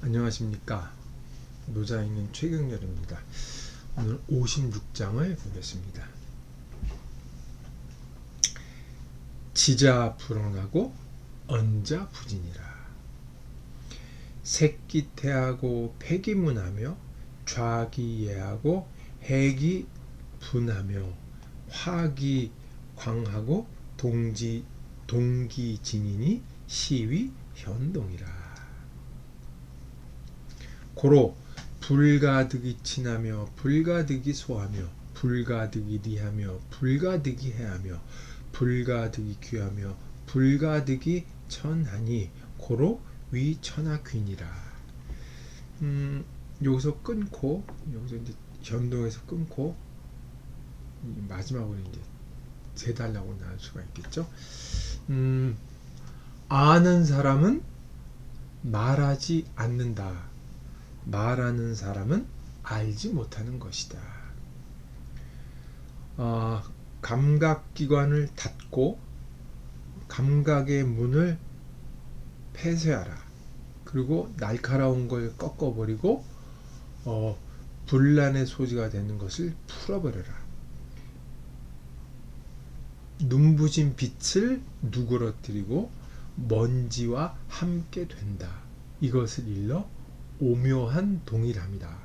안녕하십니까. 노자인은 최경렬입니다. 오늘 56장을 보겠습니다. 지자 불언하고 언자 부진이라. 색기태하고 폐기문하며 좌기예하고 해기분하며 화기광하고 동기진이니 시위 현동이라. 고로 불가득이 친하며 불가득이 소하며 불가득이 리하며 불가득이 해하며 불가득이 귀하며 불가득이 천하니 고로 위천하귀니라. 여기서 끊고 여기서 이제 현동에서 끊고 마지막으로 이제 세 달라고 나올 수가 있겠죠. 아는 사람은 말하지 않는다. 말하는 사람은 알지 못하는 것이다. 감각기관을 닫고 감각의 문을 폐쇄하라. 그리고 날카로운 걸 꺾어버리고 분란의 소지가 되는 것을 풀어버려라. 눈부신 빛을 누그러뜨리고 먼지와 함께 된다. 이것을 일러 오묘한 동일함이다.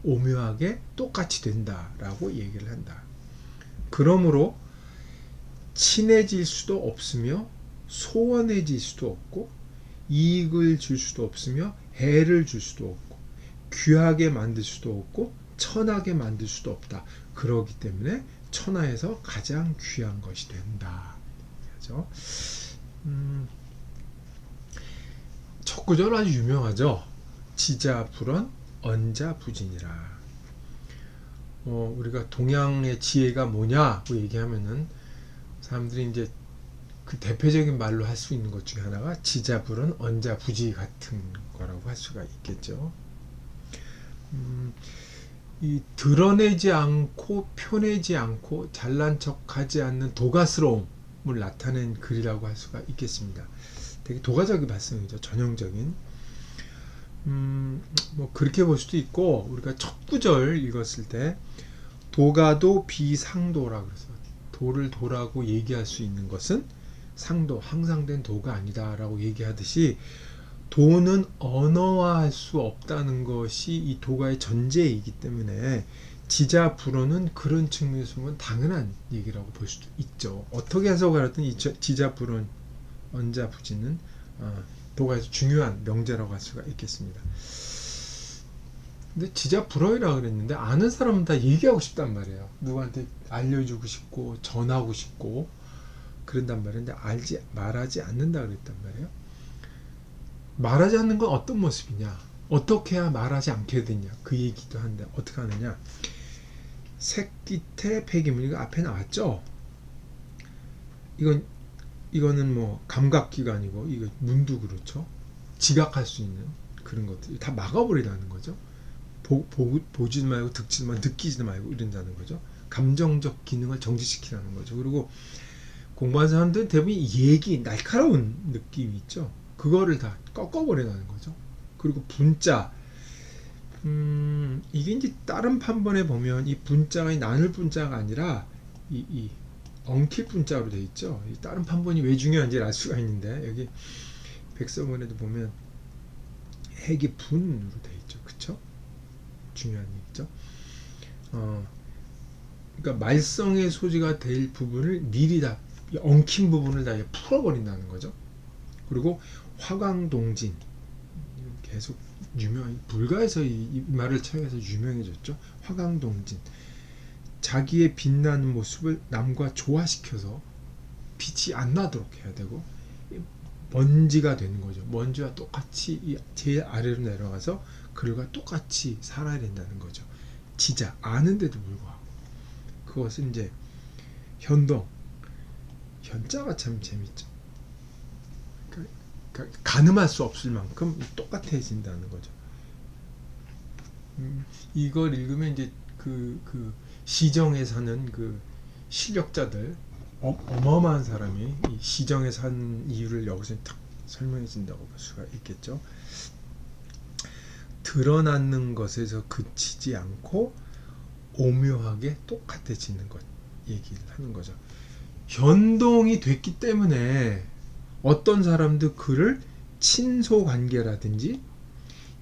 오묘하게 똑같이 된다라고 얘기를 한다. 그러므로 친해질 수도 없으며 소원해질 수도 없고 이익을 줄 수도 없으며 해를 줄 수도 없고 귀하게 만들 수도 없고 천하게 만들 수도 없다. 그렇기 때문에 천하에서 가장 귀한 것이 된다. 그렇죠? 첫 구절 아주 유명하죠. 지자 불언 언자 부진이라. 우리가 동양의 지혜가 뭐냐고 얘기하면은 사람들이 이제 그 대표적인 말로 할 수 있는 것 중에 하나가 지자 불언 언자 부지 같은 거라고 할 수가 있겠죠. 이 드러내지 않고 표내지 않고 잘난 척하지 않는 도가스러움을 나타낸 글이라고 할 수가 있겠습니다. 되게 도가적인 발성이죠. 전형적인. 뭐 그렇게 볼 수도 있고, 우리가 첫 구절 읽었을 때 도가도 비상도라 그래서 도를 도라고 얘기할 수 있는 것은 상도, 항상된 도가 아니다 라고 얘기하듯이 도는 언어화할 수 없다는 것이 이 도가의 전제이기 때문에 지자 불언은 그런 측면에서 보면 당연한 얘기라고 볼 수도 있죠. 어떻게 해석을 하든 이 지자 불언 언자 부지는 도가에서 중요한 명제라고 할 수가 있겠습니다. 근데 지자 불언이라고 그랬는데 아는 사람은 다 얘기하고 싶단 말이에요. 누구한테 알려주고 싶고 전하고 싶고 그런단 말인데 말하지 않는다 그랬단 말이에요. 말하지 않는 건 어떤 모습이냐? 어떻게 해야 말하지 않게 되냐? 그 얘기도 한데 어떻게 하느냐? 색기태 폐기문 이거 앞에 나왔죠? 이거는 뭐 감각기관이고 이거 문도 그렇죠. 지각할 수 있는 그런 것들 다 막아버리라는 거죠. 보지도 말고 듣지도 말고 느끼지도 말고 이런다는 거죠. 감정적 기능을 정지시키라는 거죠. 그리고 공부하는 사람들은 대부분 얘기 날카로운 느낌이 있죠. 그거를 다 꺾어버리라는 거죠. 그리고 분자 이게 이제 다른 판본에 보면 이 분자가 나눌 분자가 아니라 이 엉킬 분자로 되어 있죠. 다른 판본이 왜 중요한지 알 수가 있는데 여기 백서문에도 보면 핵이 분으로 되어 있죠. 그쵸? 중요한 얘기죠. 그러니까 말썽의 소지가 될 부분을 미리 다 엉킨 부분을 다 풀어버린다는 거죠. 그리고 화광동진 계속 불가에서 이 말을 차용해서 유명해졌죠. 화광동진 자기의 빛나는 모습을 남과 조화시켜서 빛이 안 나도록 해야 되고 먼지가 되는 거죠. 먼지와 똑같이 제일 아래로 내려가서 그들과 똑같이 살아야 된다는 거죠. 지자 아는데도 불구하고 그것은 이제 현동 현자가 참 재밌죠. 그러니까 가늠할 수 없을 만큼 똑같아진다는 거죠. 이걸 읽으면 이제 그 시정에 사는 그 실력자들 어마어마한 사람이 이 시정에 산 이유를 여기서 딱 설명해 준다고 볼 수가 있겠죠. 드러나는 것에서 그치지 않고 오묘하게 똑같아지는 것 얘기를 하는 거죠. 변동이 됐기 때문에 어떤 사람도 그를 친소관계라든지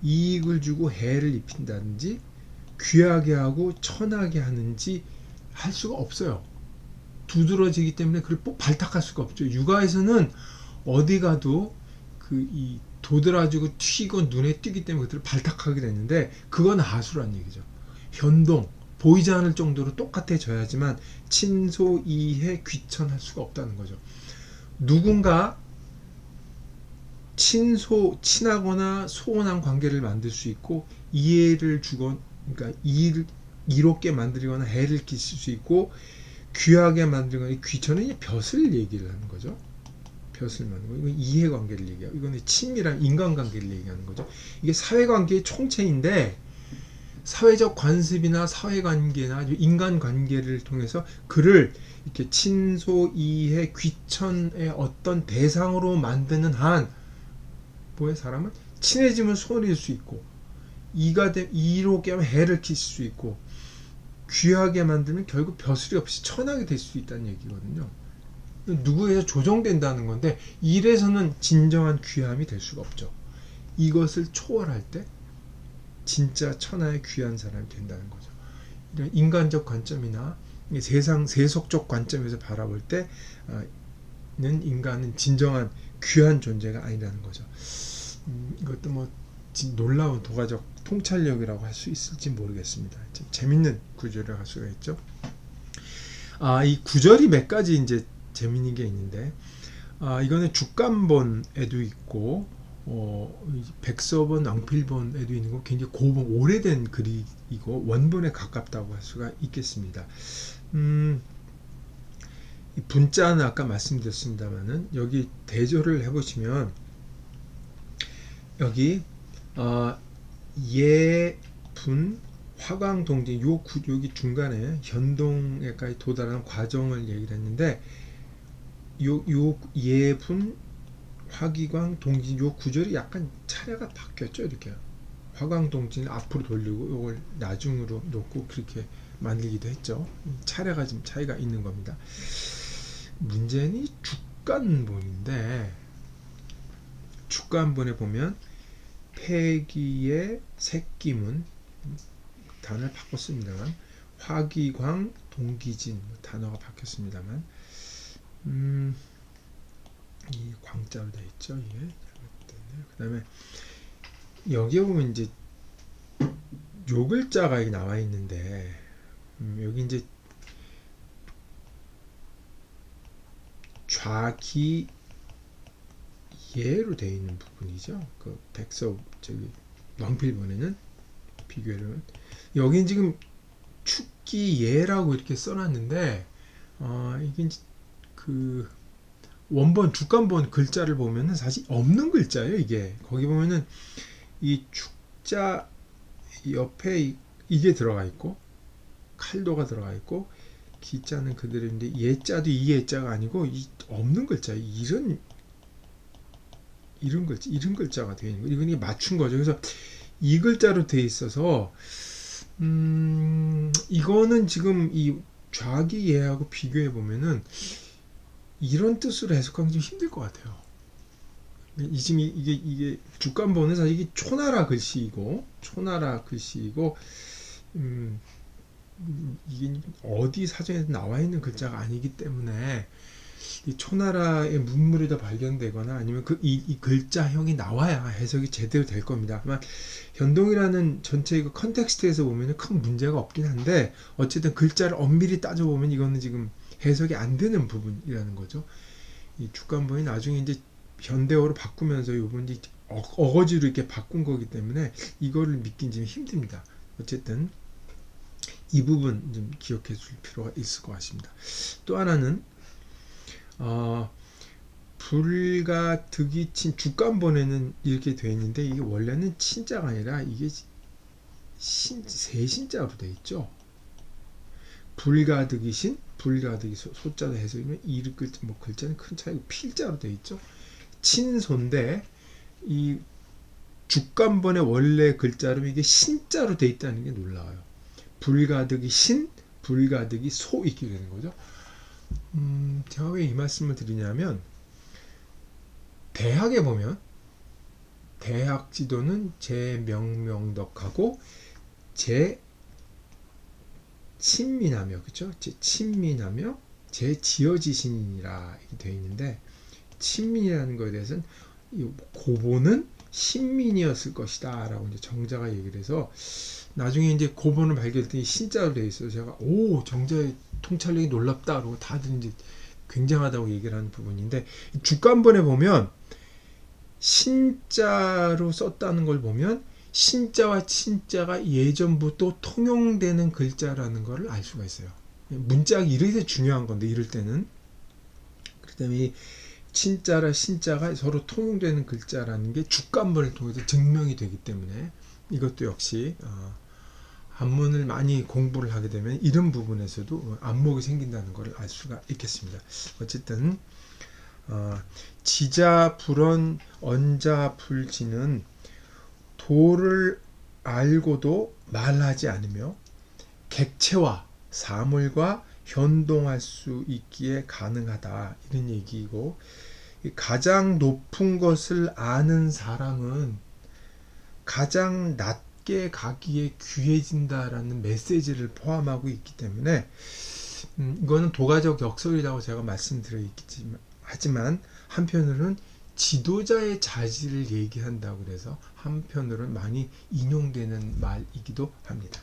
이익을 주고 해를 입힌다든지 귀하게 하고 천하게 하는지 할 수가 없어요. 두드러지기 때문에 그걸 꼭 발탁할 수가 없죠. 육아에서는 어디 가도 이 도드라지고 튀고 눈에 띄기 때문에 그들을 발탁하게 됐는데 그건 하수란 얘기죠. 변동, 보이지 않을 정도로 똑같아져야지만 친소, 이해, 귀천할 수가 없다는 거죠. 누군가 친하거나 소원한 관계를 만들 수 있고 이해를 주건 그러니까 이롭게 만들거나 해를 끼칠 수 있고 귀하게 만들거나 귀천은 벼슬 얘기를 하는 거죠. 벼슬 만든 거. 이건 이해관계를 얘기하고 이거는 친밀한 인간관계를 얘기하는 거죠. 이게 사회관계의 총체인데 사회적 관습이나 사회관계나 인간관계를 통해서 그를 이렇게 친소, 이해, 귀천의 어떤 대상으로 만드는 한 뭐의 사람은 친해지면 소원일 수 있고 이롭게 하면 해를 끼칠 수 있고 귀하게 만들면 결국 벼슬이 없이 천하게 될 수 있다는 얘기거든요. 누구에서 조정된다는 건데 이래서는 진정한 귀함이 될 수가 없죠. 이것을 초월할 때 진짜 천하의 귀한 사람이 된다는 거죠. 이런 인간적 관점이나 세속적 관점에서 바라볼 때는 인간은 진정한 귀한 존재가 아니라는 거죠. 이것도 뭐 놀라운 도가적 통찰력이라고 할 수 있을지 모르겠습니다. 좀 재밌는 구절을 할 수가 있죠. 이 구절이 몇 가지 이제 재밌는 게 있는데, 이거는 죽간본에도 있고, 백서본, 왕필본에도 있는 거 굉장히 오래된 글이고 원본에 가깝다고 할 수가 있겠습니다. 이 분자는 아까 말씀드렸습니다만은 여기 대조를 해보시면 여기 예분 화광동진 여기 중간에 현동에까지 도달하는 과정을 얘기를 했는데 요 예분 화기광 동진 요 구절이 약간 차례가 바뀌었죠. 이렇게 화광동진을 앞으로 돌리고 요걸 나중으로 놓고 그렇게 만들기도 했죠. 차례가 좀 차이가 있는 겁니다. 문제는 죽간본인데 죽간본에 보면 폐기의 새끼문 단어를 바꿨습니다만 화기광 동기진 단어가 바뀌었습니다만 이 광자로 되어 있죠. 이게 그 다음에 여기에 보면 이제 요 글자가 나와 있는데 여기 이제 좌기 예로 되어 있는 부분이죠. 그 백서 왕필본에는 비교를 여긴 지금 축기 예라고 이렇게 써놨는데 이게 이제 그 원본 죽간본 글자를 보면은 사실 없는 글자예요. 이게 거기 보면은 이 축자 옆에 이게 들어가 있고 칼도가 들어가 있고 기자는 그대로인데 예자도 이 예자가 아니고 이 없는 글자 이런 글자가 되어 있는 거예요. 이건 맞춘 거죠. 그래서 이 글자로 되어 있어서 이거는 지금 이 좌기 예하고 비교해 보면은 이런 뜻으로 해석하기 좀 힘들 것 같아요. 지금 이게 죽간본은 사실 이게 초나라 글씨이고 이게 어디 사전에 나와 있는 글자가 아니기 때문에 이 초나라의 문물이 더 발견되거나 아니면 이 글자형이 나와야 해석이 제대로 될 겁니다. 아마 현동이라는 전체 이거 컨텍스트에서 보면 큰 문제가 없긴 한데 어쨌든 글자를 엄밀히 따져보면 이거는 지금 해석이 안 되는 부분이라는 거죠. 이 죽간본이 나중에 이제 현대어로 바꾸면서 이 부분이 어거지로 이렇게 바꾼 거기 때문에 이거를 믿긴 좀 힘듭니다. 어쨌든 이 부분 좀 기억해 줄 필요가 있을 것 같습니다. 또 하나는 불가 득이 친 죽간본에는 이렇게 되어 있는데 이게 원래는 친자가 아니라 이게 세신자로 되어 있죠. 불가득이 신, 불가득이 소자로 해석이면 이 글자 글자는 큰 차이고 필자로 되어 있죠. 친소인데 이 주간번의 원래 글자로 이게 신자로 돼 있다는 게 놀라워요. 불가득이 신, 불가득이 소 이렇게 되는 거죠. 제가 왜 이 말씀을 드리냐면 대학에 보면 대학 지도는 제 명명덕하고 제 친민하며 그렇죠? 제 친민하며 제 지어지신이라 이렇게 되어 있는데 친민이라는 것에 대해서는 고보는 신민이었을 것이다 라고 이제 정자가 얘기를 해서 나중에 이제 고본을 발견했더니 신자로 되어 있어서 제가 오 정자의 통찰력이 놀랍다 그러고 다들 이제 굉장하다고 얘기를 하는 부분인데 주간번에 보면 신자로 썼다는 걸 보면 신자와 친자가 예전부터 통용되는 글자라는 것을 알 수가 있어요. 문자가 이렇게 중요한 건데 이럴 때는 그렇기 때문에 친자라 신자가 서로 통용되는 글자라는 게 주간번을 통해서 증명이 되기 때문에 이것도 역시 한문을 많이 공부를 하게 되면 이런 부분에서도 안목이 생긴다는 것을 알 수가 있겠습니다. 어쨌든 지자 불언 언자 불지는 도를 알고도 말하지 않으며 객체와 사물과 현동할 수 있기에 가능하다 이런 얘기이고 가장 높은 것을 아는 사람은 가장 낮게 가기에 귀해진다라는 메시지를 포함하고 있기 때문에 이거는 도가적 역설이라고 제가 말씀드리겠지만 하지만 한편으로는 지도자의 자질을 얘기한다고 그래서 한편으로는 많이 인용되는 말이기도 합니다.